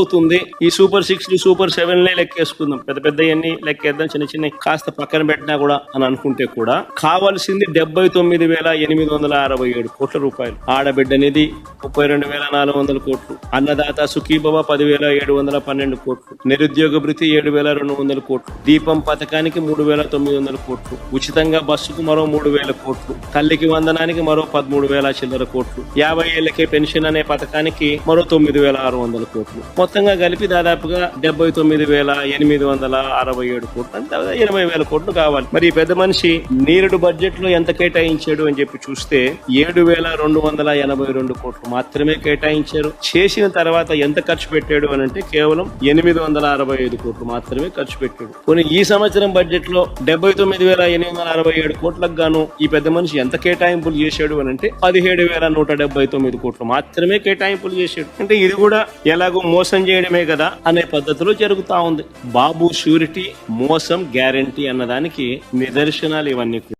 అవుతుంది. ఈ super 6 super 7 లెక్కేసుకుందాం, పెద్ద పెద్ద అన్ని లెక్కేద్దాం, చిన్న చిన్న కాస్త పక్కన పెట్టినా కూడా అని అనుకుంటే కూడా కావాల్సింది 79,867 కోట్ల రూపాయలు. ఆడబిడ్డ నిధి 32,400 కోట్లు, అన్నదాత సుఖీభవ 10,712 కోట్లు, నిరుద్యోగ భృతి 7,200 కోట్లు, దీపం పథకానికి 3,900 కోట్లు, ఉచితంగా బస్సుకు మరో 3,000 కోట్లు, తల్లికి వందనానికి మరో 13,000 చిల్లర కోట్లు, 50 ఏళ్లకే పెన్షన్ అనే పథకానికి మరో 9,600 కోట్లు, మొత్తంగా కలిపి దాదాపుగా 79,867 కోట్లు, అంటే 80,000 కోట్లు కావాలి. మరి ఈ పెద్ద మనిషి నీరుడు బడ్జెట్ లో ఎంత కేటాయించాడు అని చెప్పి చూస్తే 7,282 కోట్లు మాత్రమే కేటాయించారు. చేసిన తర్వాత ఎంత ఖర్చు పెట్టాడు అని అంటే కేవలం 865 కోట్లు మాత్రమే ఖర్చు పెట్టాడు. కొన్ని ఈ సంవత్సరం బడ్జెట్ లో 79,867 కోట్లకు గాను ఈ పెద్ద మనిషి ఎంత కేటాయింపులు చేశాడు అని అంటే 17,179 కోట్లు మాత్రమే కేటాయింపులు చేశాడు. అంటే ఇది కూడా ఎలాగో మోసం చేయడమే కదా అనే పద్ధతిలో జరుగుతా ఉంది. బాబు షూరిటీ, మోసం గ్యారంటీ అన్నదానికి నిదర్శనాలు ఇవన్నీ.